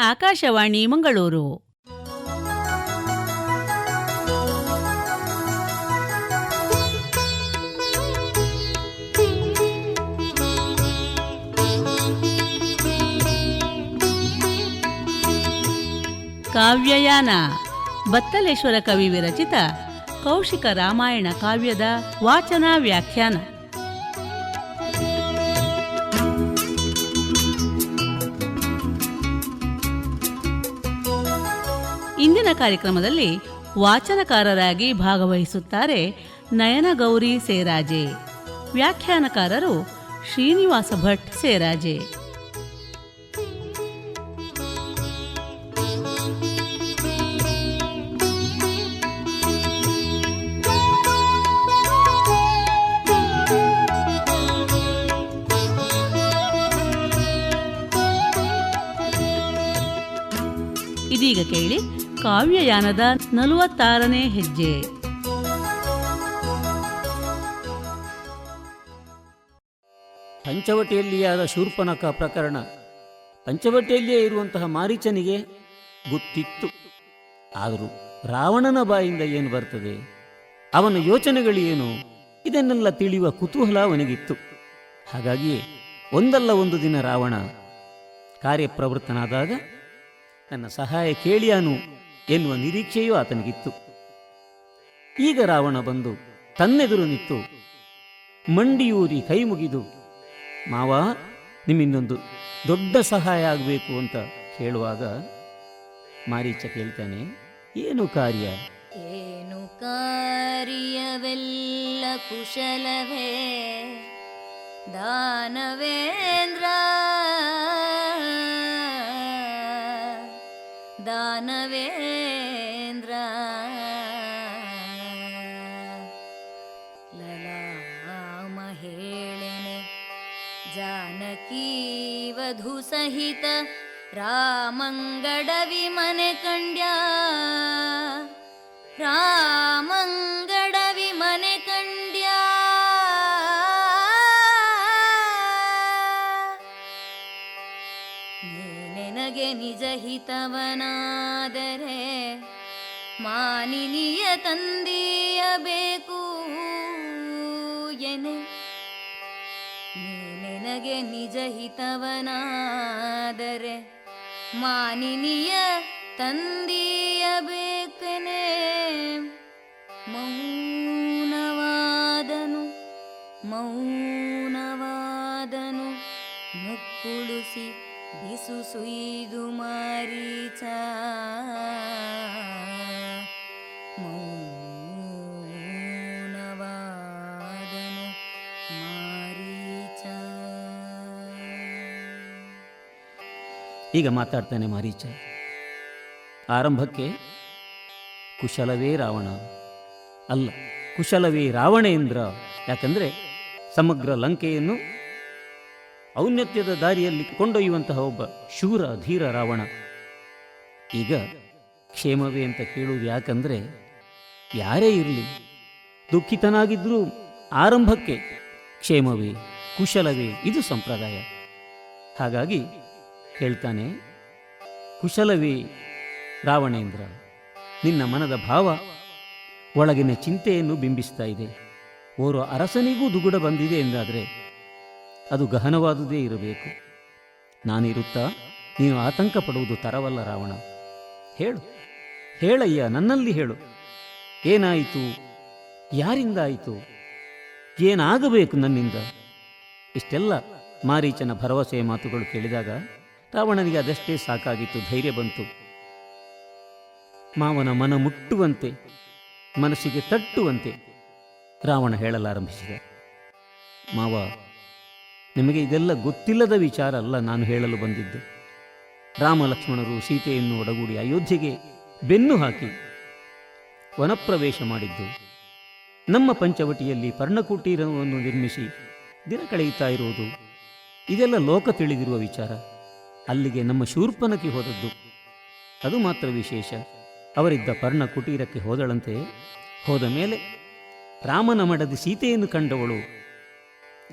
ಆಕಾಶವಾಣಿ ಮಂಗಳೂರು. ಕಾವ್ಯಯಾನ ಬತ್ತಲೇಶ್ವರ ಕವಿ ವಿರಚಿತ ಕೌಶಿಕ ರಾಮಾಯಣ ಕಾವ್ಯದ ವಾಚನ ವ್ಯಾಖ್ಯಾನ. ಇಂದಿನ ಕಾರ್ಯಕ್ರಮದಲ್ಲಿ ವಾಚನಕಾರರಾಗಿ ಭಾಗವಹಿಸುತ್ತಾರೆ ನಯನಗೌರಿ ಸೇರಾಜೆ. ವ್ಯಾಖ್ಯಾನಕಾರರು ಶ್ರೀನಿವಾಸ ಭಟ್ ಸೇರಾಜೆ. ಇದೀಗ ಕೇಳಿ ಕಾವ್ಯಯಾನದ 46ನೇ ಹೆಜ್ಜೆ. ಪಂಚವಟಿಯಲ್ಲಿಯಾದ ಶೂರ್ಪನಖ ಪ್ರಕರಣ ಪಂಚವಟಿಯಲ್ಲಿಯೇ ಇರುವಂತಹ ಮಾರೀಚನಿಗೆ ಗೊತ್ತಿತ್ತು. ಆದರೂ ರಾವಣನ ಬಾಯಿಂದ ಏನು ಬರ್ತದೆ, ಅವನ ಯೋಚನೆಗಳೇನು, ಇದನ್ನೆಲ್ಲ ತಿಳಿಯುವ ಕುತೂಹಲ ಅವನಿಗಿತ್ತು. ಹಾಗಾಗಿಯೇ ಒಂದಲ್ಲ ಒಂದು ದಿನ ರಾವಣ ಕಾರ್ಯಪ್ರವೃತ್ತನಾದಾಗ ನನ್ನ ಸಹಾಯ ಕೇಳಿಯಾನು ಎನ್ನುವ ನಿರೀಕ್ಷೆಯೂ ಆತನಿಗಿತ್ತು. ಈಗ ರಾವಣ ಬಂದು ತನ್ನೆದುರು ನಿಂತು ಮಂಡಿಯೂರಿ ಕೈ ಮುಗಿದು, ಮಾವ ನಿಮ್ಮಿಂದೊಂದು ದೊಡ್ಡ ಸಹಾಯ ಆಗಬೇಕು ಅಂತ ಕೇಳುವಾಗ ಮಾರೀಚ ಕೇಳ್ತಾನೆ, ಏನು ಕಾರ್ಯ? ಏನು ಕಾರ್ಯವೆಲ್ಲ ಕುಶಲವೇ ದಾನವೇಂದ್ರ, ದಾನವೇಂದ್ರ ಲಲಾಮ ಹೇಳೆನೆ ಜಾನಕಿ ವಧು ಸಹಿತ ರಾಮಂಗಡವಿ ಮನೆ ಕಂಡ್ಯ, ರಾಮಂಗಡವಿ ಮನೆ ಕಂಡ್ಯ. ನಿನಗೆ ನಿಜ ಹಿತವನಾದರೆ ಮಾನಿನಿಯ ತಂದೆಯಬೇಕು ಎನೆ. ನಿನಗೆ ನಿಜ ಹಿತವನಾದರೆ ಮಾನಿನಿಯ ತಂದೆಯಬೇಕನೆ. ಮೌನವಾದನು ಮೌನವಾದನು ಮುಕ್ಕುಳುಸಿ ಬಿಸು ಸುಯ್ದು ಮಾರೀಚ. ಮೌನವಾದನು ಮಾರೀಚ. ಈಗ ಮಾತಾಡ್ತಾನೆ ಮಾರೀಚ. ಆರಂಭಕ್ಕೆ ಕುಶಲವೇ ರಾವಣ ಅಲ್ಲ, ಕುಶಲವೇ ರಾವಣೇಂದ್ರ. ಯಾಕಂದರೆ ಸಮಗ್ರ ಲಂಕೆಯನ್ನು ಔನ್ನತ್ಯದ ದಾರಿಯಲ್ಲಿ ಕೊಂಡೊಯ್ಯುವಂತಹ ಒಬ್ಬ ಶೂರ ಧೀರ ರಾವಣ. ಈಗ ಕ್ಷೇಮವೇ ಅಂತ ಕೇಳುವುದು ಯಾಕಂದರೆ ಯಾರೇ ಇರಲಿ ದುಃಖಿತನಾಗಿದ್ದರೂ ಆರಂಭಕ್ಕೆ ಕ್ಷೇಮವೇ ಕುಶಲವೇ ಇದು ಸಂಪ್ರದಾಯ. ಹಾಗಾಗಿ ಹೇಳ್ತಾನೆ, ಕುಶಲವೇ ರಾವಣೇಂದ್ರ, ನಿನ್ನ ಮನದ ಭಾವ ಒಳಗಿನ ಚಿಂತೆಯನ್ನು ಬಿಂಬಿಸ್ತಾ ಇದೆ. ಓರ್ವ ಅರಸನಿಗೂ ದುಗುಡ ಬಂದಿದೆ ಎಂದಾದರೆ ಅದು ಗಹನವಾದುದೇ ಇರಬೇಕು. ನಾನಿರುತ್ತಾ ನೀನು ಆತಂಕ ಪಡುವುದು ತರವಲ್ಲ ರಾವಣ. ಹೇಳು, ಹೇಳಯ್ಯ, ನನ್ನಲ್ಲಿ ಹೇಳು. ಏನಾಯಿತು? ಯಾರಿಂದ ಆಯಿತು? ಏನಾಗಬೇಕು ನನ್ನಿಂದ? ಇಷ್ಟೆಲ್ಲ ಮಾರೀಚನ ಭರವಸೆಯ ಮಾತುಗಳು ಕೇಳಿದಾಗ ರಾವಣನಿಗೆ ಅದಷ್ಟೇ ಸಾಕಾಗಿತ್ತು, ಧೈರ್ಯ ಬಂತು. ಮಾವನ ಮನ ಮುಟ್ಟುವಂತೆ, ಮನಸ್ಸಿಗೆ ತಟ್ಟುವಂತೆ ರಾವಣ ಹೇಳಲಾರಂಭಿಸಿದ. ಮಾವ, ನಿಮಗೆ ಇದೆಲ್ಲ ಗೊತ್ತಿಲ್ಲದ ವಿಚಾರ ಅಲ್ಲ ನಾನು ಹೇಳಲು ಬಂದಿದ್ದು. ರಾಮ ಲಕ್ಷ್ಮಣರು ಸೀತೆಯನ್ನು ಒಡಗೂಡಿ ಅಯೋಧ್ಯೆಗೆ ಬೆನ್ನು ಹಾಕಿ ವನಪ್ರವೇಶ ಮಾಡಿದ್ದು, ನಮ್ಮ ಪಂಚವಟಿಯಲ್ಲಿ ಪರ್ಣಕುಟೀರವನ್ನು ನಿರ್ಮಿಸಿ ದಿನ ಕಳೆಯುತ್ತಾ ಇರುವುದು, ಇದೆಲ್ಲ ಲೋಕ ತಿಳಿದಿರುವ ವಿಚಾರ. ಅಲ್ಲಿಗೆ ನಮ್ಮ ಶೂರ್ಪನಖಿ ಹೋದದ್ದು ಅದು ಮಾತ್ರ ವಿಶೇಷ. ಅವರಿದ್ದ ಪರ್ಣಕುಟೀರಕ್ಕೆ ಹೋದಳಂತೆ. ಹೋದ ಮೇಲೆ ರಾಮನ ಮಡದಿ ಸೀತೆಯನ್ನು ಕಂಡವಳು.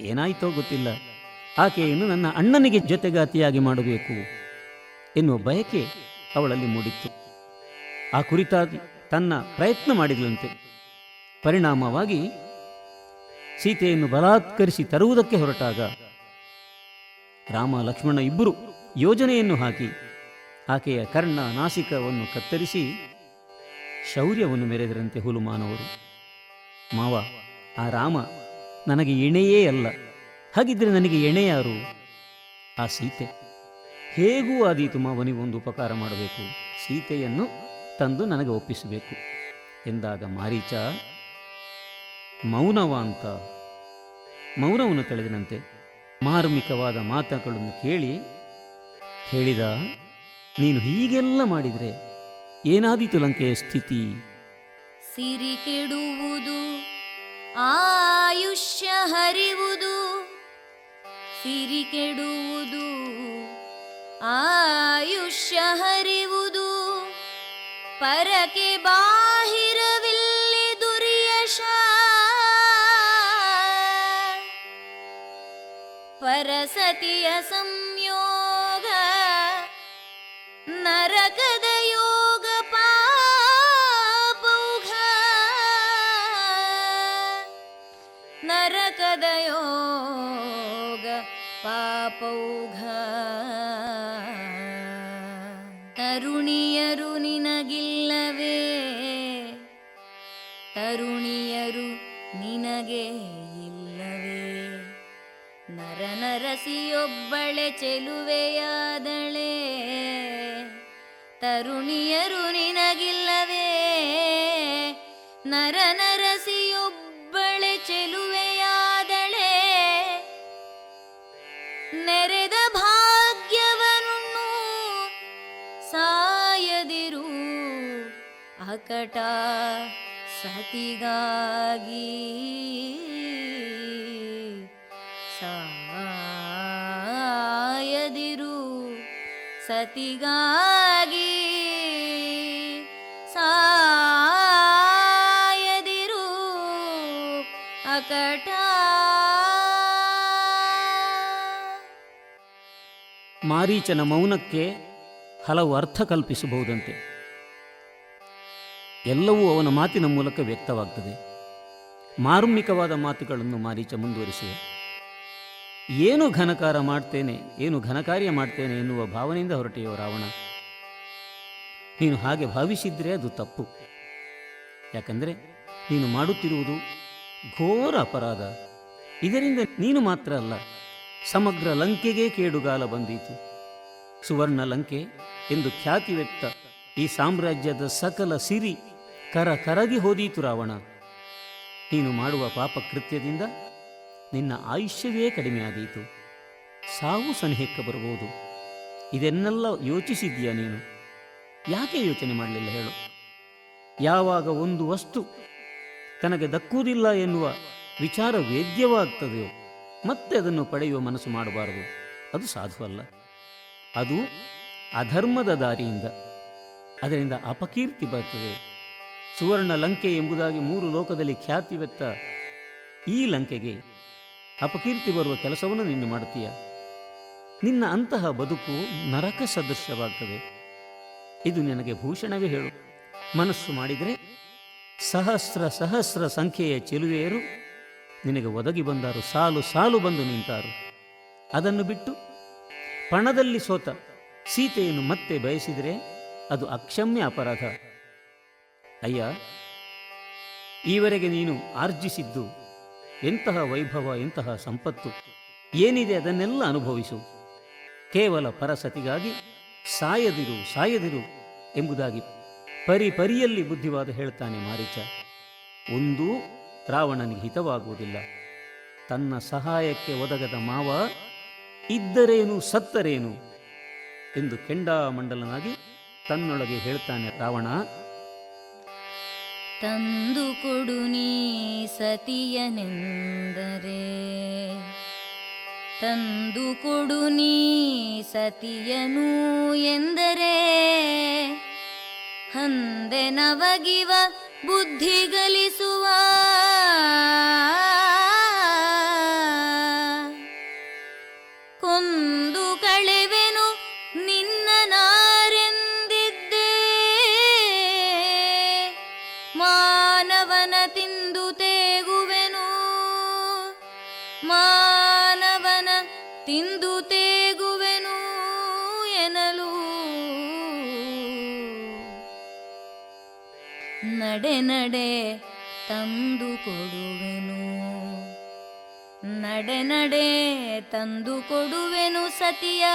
ಏನಾಯಿತೋ ಗೊತ್ತಿಲ್ಲ, ಆಕೆಯನ್ನು ನನ್ನ ಅಣ್ಣನಿಗೆ ಜೊತೆಗಾತಿಯಾಗಿ ಮಾಡಬೇಕು ಎನ್ನುವ ಬಯಕೆ ಅವಳಲ್ಲಿ ಮೂಡಿತ್ತು. ಆ ಕುರಿತಾಗಿ ತನ್ನ ಪ್ರಯತ್ನ ಮಾಡಿದಳಂತೆ. ಪರಿಣಾಮವಾಗಿ ಸೀತೆಯನ್ನು ಬಲಾತ್ಕರಿಸಿ ತರುವುದಕ್ಕೆ ಹೊರಟಾಗ ರಾಮ ಲಕ್ಷ್ಮಣ ಇಬ್ಬರು ಯೋಜನೆಯನ್ನು ಹಾಕಿ ಆಕೆಯ ಕರ್ಣ ನಾಸಿಕವನ್ನು ಕತ್ತರಿಸಿ ಶೌರ್ಯವನ್ನು ಮೆರೆದರಂತೆ ಹುಲುಮಾನವರು. ಮಾವ, ಆ ರಾಮ ನನಗೆ ಎಣೆಯೇ ಅಲ್ಲ. ಹಾಗಿದ್ರೆ ನನಗೆ ಎಣೆ ಯಾರು? ಆ ಸೀತೆ. ಹೇಗೂ ಆದೀತು ಮಾವ, ನೀವೊಂದು ಉಪಕಾರ ಮಾಡಬೇಕು, ಸೀತೆಯನ್ನು ತಂದು ನನಗೆ ಒಪ್ಪಿಸಬೇಕು ಎಂದಾಗ ಮಾರೀಚ ಮೌನವಂತ ಮೌನವನ್ನು ತಳೆದನಂತೆ. ಮಾರ್ಮಿಕವಾದ ಮಾತುಗಳನ್ನು ಕೇಳಿ ಹೇಳಿದ, ನೀನು ಹೀಗೆಲ್ಲ ಮಾಡಿದರೆ ಏನಾದೀತು ಲಂಕೆಯ ಸ್ಥಿತಿ? ಸಿರಿ ಕೆಡುವುದು, ಆಯುಷ್ಯ ಹರಿವುದು. ಸಿರಿ ಕೆಡುವುದು, ಆಯುಷ್ಯ ಹರಿವುದು. ಪರಕೆ ಬಾಹಿರವಿಲ್ಲಿ ದುರ್ಯಶ. ಪರಸತಿಯ ಸಂಯೋಗ, ನರಕದ ಯೋಗ ಪಾಪೌಘ. ನರಕದ ಯೋಗ ಪಾಪೌಘ. ತರುಣಿಯರು ನಿನಗಿಲ್ಲವೇ? ತರುಣಿಯರು ನಿನಗೆ ಇಲ್ಲವೇ? ನರನರಸಿಯೊಬ್ಬಳೆ ಚೆಲುವೆಯಾದಳೆ. ತರುಣಿಯರು ನಿನಗಿಲ್ಲವೇ? ನರನರಸಿಯೊಬ್ಬಳೆ ಚೆಲುವೆಯಾದಳೆ. ನೆರೆದ ಭಾಗ್ಯವನ್ನು ಸಾಯದಿರು ಅಕಟ ಸತಿಗಾಗಿ. ಸಾಯದಿರು ಸತಿಗಾಗಿ. ಸಾಯದಿರು ಅಕಟ. ಮಾರೀಚನ ಮೌನಕ್ಕೆ ಹಲವು ಅರ್ಥ ಕಲ್ಪಿಸಬಹುದಂತೆ. ಎಲ್ಲವೂ ಅವನ ಮಾತಿನ ಮೂಲಕ ವ್ಯಕ್ತವಾಗ್ತದೆ. ಮಾರ್ಮಿಕವಾದ ಮಾತುಗಳನ್ನು ಮಾರೀಚ ಮುಂದುವರಿಸಿದೆ. ಏನು ಘನಕಾರ ಮಾಡ್ತೇನೆ, ಏನು ಘನಕಾರ್ಯ ಮಾಡ್ತೇನೆ ಎನ್ನುವ ಭಾವನೆಯಿಂದ ಹೊರಟೆಯೋ ರಾವಣ. ನೀನು ಹಾಗೆ ಭಾವಿಸಿದ್ರೆ ಅದು ತಪ್ಪು. ಯಾಕಂದರೆ ನೀನು ಮಾಡುತ್ತಿರುವುದು ಘೋರ ಅಪರಾಧ. ಇದರಿಂದ ನೀನು ಮಾತ್ರ ಅಲ್ಲ, ಸಮಗ್ರ ಲಂಕೆಗೆ ಕೇಡುಗಾಲ ಬಂದೀತು. ಸುವರ್ಣ ಲಂಕೆ ಎಂದು ಖ್ಯಾತಿವೆತ್ತ ಈ ಸಾಮ್ರಾಜ್ಯದ ಸಕಲ ಸಿರಿ ಕರಗಿ ಹೋದೀತು ರಾವಣ. ನೀನು ಮಾಡುವ ಪಾಪ ಕೃತ್ಯದಿಂದ ನಿನ್ನ ಆಯುಷ್ಯವೇ ಕಡಿಮೆಯಾದೀತು. ಸಾವು ಸನಿಹಕ್ಕೆ ಬರಬಹುದು. ಇದನ್ನೆಲ್ಲ ಯೋಚಿಸಿದ್ದೀಯಾ ನೀನು? ಯಾಕೆ ಯೋಚನೆ ಮಾಡಲಿಲ್ಲ ಹೇಳು? ಯಾವಾಗ ಒಂದು ವಸ್ತು ತನಗೆ ದಕ್ಕುವುದಿಲ್ಲ ಎನ್ನುವ ವಿಚಾರ ವೇದ್ಯವಾಗ್ತದೆಯೋ ಮತ್ತೆ ಅದನ್ನು ಪಡೆಯುವ ಮನಸ್ಸು ಮಾಡಬಾರದು. ಅದು ಸಾಧುವಲ್ಲ. ಅದು ಅಧರ್ಮದ ದಾರಿಯಿಂದ, ಅದರಿಂದ ಅಪಕೀರ್ತಿ ಬರ್ತದೆ. ಸುವರ್ಣ ಲಂಕೆ ಎಂಬುದಾಗಿ 3 ಲೋಕದಲ್ಲಿ ಖ್ಯಾತಿವೆತ್ತ ಈ ಲಂಕೆಗೆ ಅಪಕೀರ್ತಿ ಬರುವ ಕೆಲಸವನ್ನು ನೀನು ಮಾಡುತ್ತೀಯ. ನಿನ್ನ ಅಂತಹ ಬದುಕು ನರಕ ಸದೃಶವಾಗ್ತದೆ. ಇದು ನಿನಗೆ ಭೂಷಣವೇ ಹೇಳು. ಮನಸ್ಸು ಮಾಡಿದರೆ ಸಹಸ್ರ ಸಹಸ್ರ ಸಂಖ್ಯೆಯ ಚೆಲುವೆಯರು ನಿನಗೆ ಒದಗಿ ಬಂದಾರು, ಸಾಲು ಸಾಲು ಬಂದು ನಿಂತಾರು. ಅದನ್ನು ಬಿಟ್ಟು ಪಣದಲ್ಲಿ ಸೋತ ಸೀತೆಯನ್ನು ಮತ್ತೆ ಬಯಸಿದರೆ ಅದು ಅಕ್ಷಮ್ಯ ಅಪರಾಧ. ಅಯ್ಯ, ಈವರೆಗೆ ನೀನು ಆರ್ಜಿಸಿದ್ದು ಎಂತಹ ವೈಭವ, ಎಂತಹ ಸಂಪತ್ತು ಏನಿದೆ ಅದನ್ನೆಲ್ಲ ಅನುಭವಿಸು. ಕೇವಲ ಪರಸತಿಗಾಗಿ ಸಾಯದಿರು ಸಾಯದಿರು ಎಂಬುದಾಗಿ ಪರಿಯಲ್ಲಿ ಬುದ್ಧಿವಾದ ಹೇಳ್ತಾನೆ ಮಾರೀಚ. ಒಂದೂ ರಾವಣನಿಗೆ ಹಿತವಾಗುವುದಿಲ್ಲ. ತನ್ನ ಸಹಾಯಕ್ಕೆ ಒದಗದ ಮಾವ ಇದ್ದರೇನು ಸತ್ತರೇನು ಎಂದು ಕೆಂಡಾಮಂಡಲನಾಗಿ ತನ್ನೊಳಗೆ ಹೇಳ್ತಾನೆ ರಾವಣ. ತಂದು ಕೊಡು ನೀ ಸತಿಯನೆಂದರೆ, ತಂದು ಕೊಡು ನೀ ಸತಿಯನು ಎಂದರೆ, ಹಂದೆ ನವಗಿವ ಬುದ್ಧಿಗಳಿಸುವ ಕೊಂದು ಕಳೆವೆನು ನಿನ್ನ ನಡೆ ನಡೆ ತಂದು ಕೊಡುವೆನು, ನಡೆ ನಡೆ ತಂದು ಕೊಡುವೆನು ಸತಿಯ.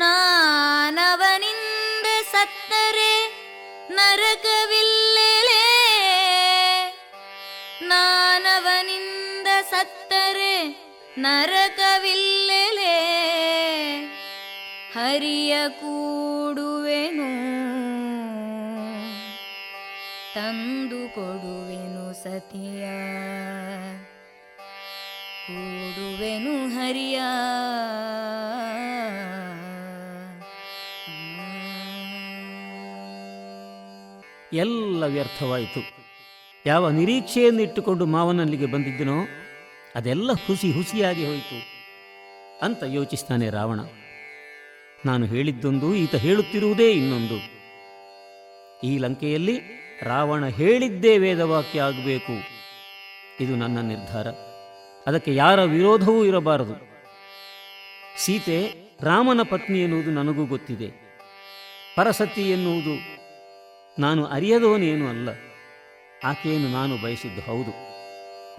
ನಾನವನಿಂದೆ ಸತ್ತರೆ ನರಕವಿಲ್ಲೆಲೆ, ನಾನವನಿಂದ ಸತ್ತರೆ ನರಕವಿಲ್ಲೆಲೆ. ಹರಿಯ ಕೂಡುವೆನು ತಂದು ಕೊಡುವೆನು ಸತಿಯ, ಕೂಡುವೆನು ಹರಿಯ. ಎಲ್ಲ ವ್ಯರ್ಥವಾಯಿತು. ಯಾವ ನಿರೀಕ್ಷೆಯನ್ನಿಟ್ಟುಕೊಂಡು ಮಾವನಲ್ಲಿಗೆ ಬಂದಿದ್ದನೋ ಅದೆಲ್ಲ ಹುಸಿಯಾಗಿ ಹೋಯಿತು ಅಂತ ಯೋಚಿಸ್ತಾನೆ ರಾವಣ. ನಾನು ಹೇಳಿದ್ದೊಂದು, ಈತ ಹೇಳುತ್ತಿರುವುದೇ ಇನ್ನೊಂದು. ಈ ಲಂಕೆಯಲ್ಲಿ ರಾವಣ ಹೇಳಿದ್ದೇ ವೇದವಾಕ್ಯ ಆಗಬೇಕು, ಇದು ನನ್ನ ನಿರ್ಧಾರ. ಅದಕ್ಕೆ ಯಾರ ವಿರೋಧವೂ ಇರಬಾರದು. ಸೀತೆ ರಾಮನ ಪತ್ನಿ ಎನ್ನುವುದು ನನಗೂ ಗೊತ್ತಿದೆ. ಪರಸತಿ ಎನ್ನುವುದು ನಾನು ಅರಿಯದವನೇನೂ ಅಲ್ಲ. ಆಕೆಯನ್ನು ನಾನು ಬಯಸಿದ್ದು ಹೌದು.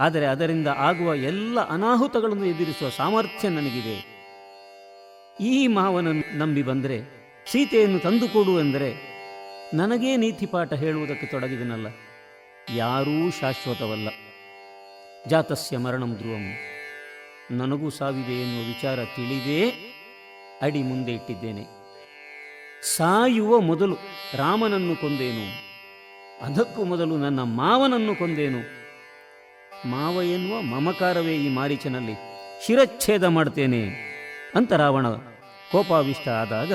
ಆದರೆ ಅದರಿಂದ ಆಗುವ ಎಲ್ಲ ಅನಾಹುತಗಳನ್ನು ಎದುರಿಸುವ ಸಾಮರ್ಥ್ಯ ನನಗಿದೆ. ಈ ಮಾವನನ್ನು ನಂಬಿ ಬಂದರೆ, ಸೀತೆಯನ್ನು ತಂದುಕೊಡು ಎಂದರೆ ನನಗೇ ನೀತಿಪಾಠ ಹೇಳುವುದಕ್ಕೆ ತೊಡಗಿದನಲ್ಲ. ಯಾರೂ ಶಾಶ್ವತವಲ್ಲ. ಜಾತಸ್ಯ ಮರಣಂ ಧ್ರುವಂ, ನನಗೂ ಸಾವಿದೆ ಎನ್ನುವ ವಿಚಾರ ತಿಳಿದೇ ಅಡಿ ಮುಂದೆ ಇಟ್ಟಿದ್ದೇನೆ. ಸಾಯುವ ಮೊದಲು ರಾಮನನ್ನು ಕೊಂದೇನು, ಅದಕ್ಕೂ ಮೊದಲು ನನ್ನ ಮಾವನನ್ನು ಕೊಂದೇನು. ಮಾವ ಎನ್ನುವ ಮಮಕಾರವೇ ಈ ಮಾರೀಚನಲ್ಲಿ ಶಿರಚ್ಛೇದ ಮಾಡ್ತೇನೆ ಅಂತ ರಾವಣ ಕೋಪಾವಿಷ್ಟ ಆದಾಗ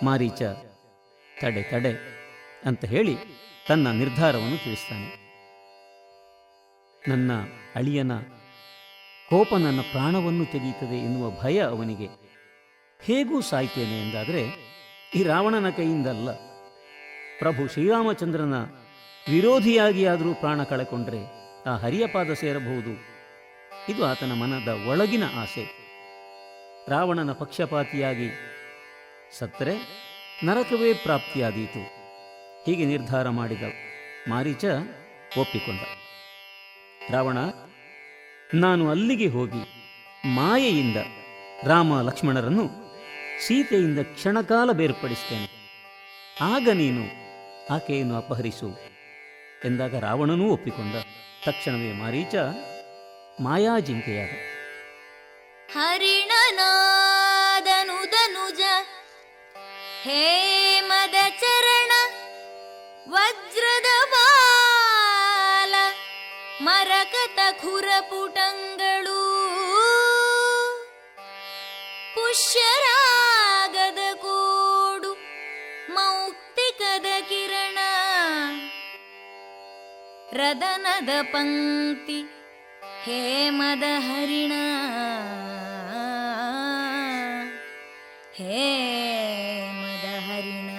ಮಾರೀಚ ತಡೆ ತಡೆ ಅಂತ ಹೇಳಿ ತನ್ನ ನಿರ್ಧಾರವನ್ನು ತಿಳಿಸ್ತಾನೆ. ನನ್ನ ಅಳಿಯನ ಕೋಪ ನನ್ನ ಪ್ರಾಣವನ್ನು ತೆಗೆಯುತ್ತದೆ ಎನ್ನುವ ಭಯ ಅವನಿಗೆ. ಹೇಗೂ ಸಾಯ್ತೇನೆ ಎಂದಾದರೆ ಈ ರಾವಣನ ಕೈಯಿಂದಲ್ಲ, ಪ್ರಭು ಶ್ರೀರಾಮಚಂದ್ರನ ವಿರೋಧಿಯಾಗಿಯಾದರೂ ಪ್ರಾಣ ಕಳೆಕೊಂಡ್ರೆ ಆ ಹರಿಯ ಪಾದ ಸೇರಬಹುದು. ಇದು ಆತನ ಮನದ ಒಳಗಿನ ಆಸೆ. ರಾವಣನ ಪಕ್ಷಪಾತಿಯಾಗಿ ಸತ್ತರೆ ನರಕವೇ ಪ್ರಾಪ್ತಿಯಾದೀತು. ಹೀಗೆ ನಿರ್ಧಾರ ಮಾಡಿದ ಮಾರೀಚ ಒಪ್ಪಿಕೊಂಡ. ರಾವಣ, ನಾನು ಅಲ್ಲಿಗೆ ಹೋಗಿ ಮಾಯೆಯಿಂದ ರಾಮ ಲಕ್ಷ್ಮಣರನ್ನು ಸೀತೆಯಿಂದ ಕ್ಷಣಕಾಲ ಬೇರ್ಪಡಿಸ್ತೇನೆ, ಆಗ ನೀನು ಆಕೆಯನ್ನು ಅಪಹರಿಸು ಎಂದಾಗ ರಾವಣನೂ ಒಪ್ಪಿಕೊಂಡ. ತಕ್ಷಣವೇ ಮಾರೀಚ ಮಾಯಾಜಿಂಕೆಯಾದ. ಹರಿಣನಾದನುದನುಜ ಹೇಮದ ಚರಣ ವಜ್ರದ ಬಾಲ ಮರಕತ ಖುರಪುಟಂಗಳು ಪುಷ್ಯರಾಗದ ಕೋಡು ಮೌಕ್ತಿಕದ ಕಿರಣ ರದನದ ಪಂಕ್ತಿ ಹೇಮದ ಹರಿಣ ಹೇಮದ ಹರಿಣ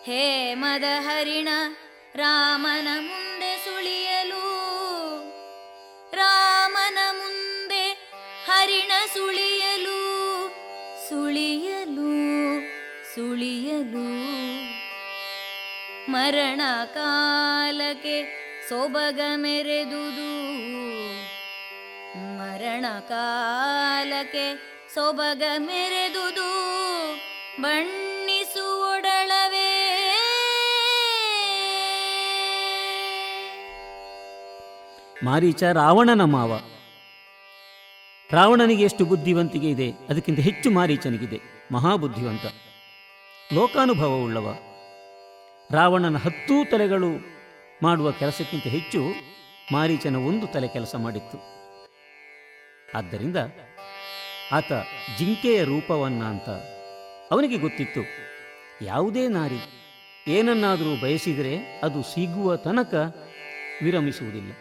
ಹೇಮದ ಹರಿಣ ರಾಮನ ಮುಂದೆ ಸುಳಿಯಲು ರಾಮನ ಮುಂದೆ ಹರಿಣ ಸುಳಿಯಲು ಸುಳಿಯಲು ಸುಳಿಯಲು ಮರಣ ಕಾಲಕ್ಕೆ ಸೊಬಗ ಮೆರೆದುದು ಮರಣ ಕಾಲಕ್ಕೆ ಸೊಬಗ ಮೆರೆದುದು ಬಣ್ಣಿಸುವೊಡಳವೇ ಮಾರೀಚ ರಾವಣನ ಮಾವ. ರಾವಣನಿಗೆ ಎಷ್ಟು ಬುದ್ಧಿವಂತಿಕೆ ಇದೆ, ಅದಕ್ಕಿಂತ ಹೆಚ್ಚು ಮಾರೀಚನಿಗಿದೆ. ಮಹಾಬುದ್ಧಿವಂತ, ಲೋಕಾನುಭವವುಳ್ಳವ. ರಾವಣನ 10 ತಲೆಗಳು ಮಾಡುವ ಕೆಲಸಕ್ಕಿಂತ ಹೆಚ್ಚು ಮಾರೀಚನ 1 ತಲೆ ಕೆಲಸ ಮಾಡಿತ್ತು. ಆದ್ದರಿಂದ ಆತ ಜಿಂಕೆಯ ರೂಪವನ್ನ ಅಂತ ಅವನಿಗೆ ಗೊತ್ತಿತ್ತು. ಯಾವುದೇ ನಾರಿ ಏನನ್ನಾದರೂ ಬಯಸಿದರೆ ಅದು ಸಿಗುವ ತನಕ ವಿರಮಿಸುವುದಿಲ್ಲ.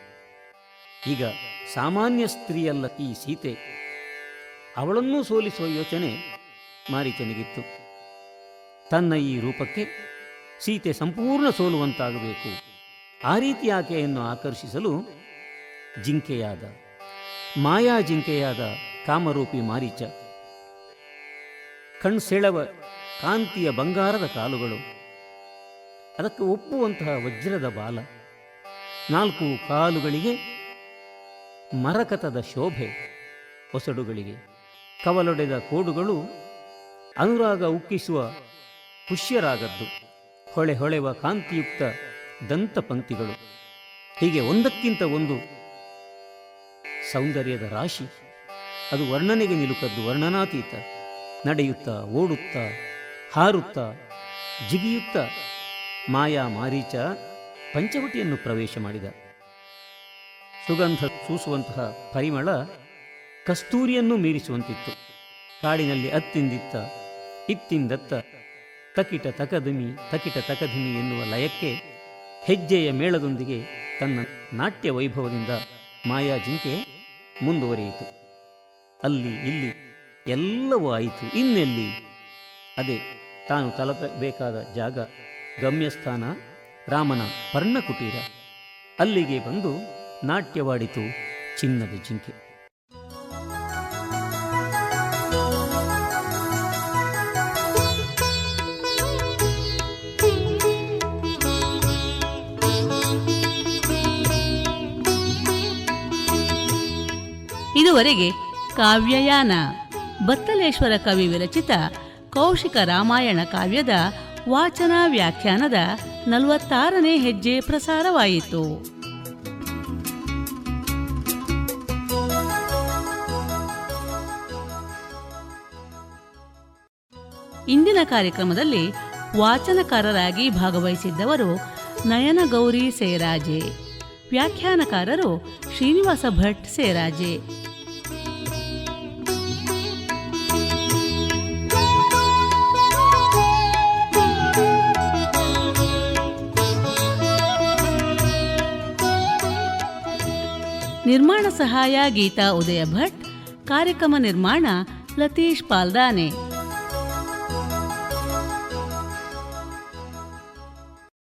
ಈಗ ಸಾಮಾನ್ಯ ಸ್ತ್ರೀಯಲ್ಲ ಈ ಸೀತೆ, ಅವಳನ್ನೂ ಸೋಲಿಸುವ ಯೋಚನೆ ಮಾರೀಚನಿಗಿತ್ತು. ತನ್ನ ಈ ರೂಪಕ್ಕೆ ಸೀತೆ ಸಂಪೂರ್ಣ ಸೋಲುವಂತಾಗಬೇಕು. ಆ ರೀತಿ ಆಕೆಯನ್ನು ಆಕರ್ಷಿಸಲು ಜಿಂಕೆಯಾದ, ಮಾಯಾ ಜಿಂಕೆಯಾದ ಕಾಮರೂಪಿ ಮಾರೀಚ ಕಾಂತಿಯ ಬಂಗಾರದ ಕಾಲುಗಳು, ಅದಕ್ಕೆ ಒಪ್ಪುವಂತಹ ವಜ್ರದ ಬಾಲ, 4 ಕಾಲುಗಳಿಗೆ ಮರಕತದ ಶೋಭೆ, ಒಸಡುಗಳಿಗೆ ಕವಲೊಡೆದ ಕೋಡುಗಳು, ಅನುರಾಗ ಉಕ್ಕಿಸುವ ಪುಷ್ಯರಾಗದ್ದು, ಹೊಳೆ ಹೊಳೆವ ಕಾಂತಿಯುಕ್ತ ದಂತಪಂಕ್ತಿಗಳು, ಹೀಗೆ ಒಂದಕ್ಕಿಂತ ಒಂದು ಸೌಂದರ್ಯದ ರಾಶಿ. ಅದು ವರ್ಣನೆಗೆ ನಿಲುಕದ್ದು ವರ್ಣನಾತೀತ. ನಡೆಯುತ್ತಾ, ಓಡುತ್ತಾ, ಹಾರುತ್ತಾ, ಜಿಗಿಯುತ್ತಾ ಮಾಯಾ ಮಾರೀಚ ಪಂಚವಟಿಯನ್ನು ಪ್ರವೇಶ ಮಾಡಿದ. ಸುಗಂಧ ಸೂಸುವಂತಹ ಪರಿಮಳ ಕಸ್ತೂರಿಯನ್ನು ಮೀರಿಸುವಂತಿತ್ತು. ಕಾಡಿನಲ್ಲಿ ಅತ್ತಿಂದಿತ್ತ ಇತ್ತಿಂದತ್ತ ತಕಿಟ ತಕಧಿಮಿ ಎನ್ನುವ ಲಯಕ್ಕೆ ಹೆಜ್ಜೆಯ ಮೇಳದೊಂದಿಗೆ ತನ್ನ ನಾಟ್ಯ ವೈಭವದಿಂದ ಮಾಯಾ ಜಿಂಕೆ ಮುಂದುವರಿಯಿತು. ಅಲ್ಲಿ ಇಲ್ಲಿ ಎಲ್ಲವೂ ಆಯಿತು. ಇನ್ನೆಲ್ಲಿ? ಅದೇ ತಾನು ತಲುಪಬೇಕಾದ ಜಾಗ, ಗಮ್ಯಸ್ಥಾನ ರಾಮನ ಪರ್ಣಕುಟೀರ. ಅಲ್ಲಿಗೆ ಬಂದು ನಾಟ್ಯವಾಡಿತು ಚಿನ್ನದ ಜಿಂಕೆ. ಇದುವರೆಗೆ ಕಾವ್ಯಯಾನ, ಬತ್ತಲೇಶ್ವರ ಕವಿ ವಿರಚಿತ ಕೌಶಿಕ ರಾಮಾಯಣ ಕಾವ್ಯದ ವಾಚನ ವ್ಯಾಖ್ಯಾನದ 46ನೇ ಹೆಜ್ಜೆ ಪ್ರಸಾರವಾಯಿತು. ಇಂದಿನ ಕಾರ್ಯಕ್ರಮದಲ್ಲಿ ವಾಚನಕಾರರಾಗಿ ಭಾಗವಹಿಸಿದ್ದವರು ನಯನಗೌರಿ ಸೇರಾಜೆ, ವ್ಯಾಖ್ಯಾನಕಾರರು ಶ್ರೀನಿವಾಸ ಭಟ್ ಸೇರಾಜೆ. ನಿರ್ಮಾಣ ಸಹಾಯ ಗೀತಾ ಉದಯ ಭಟ್, ಕಾರ್ಯಕ್ರಮ ನಿರ್ಮಾಣ ಲತೀಶ್ ಪಾಲ್ದಾನೆ.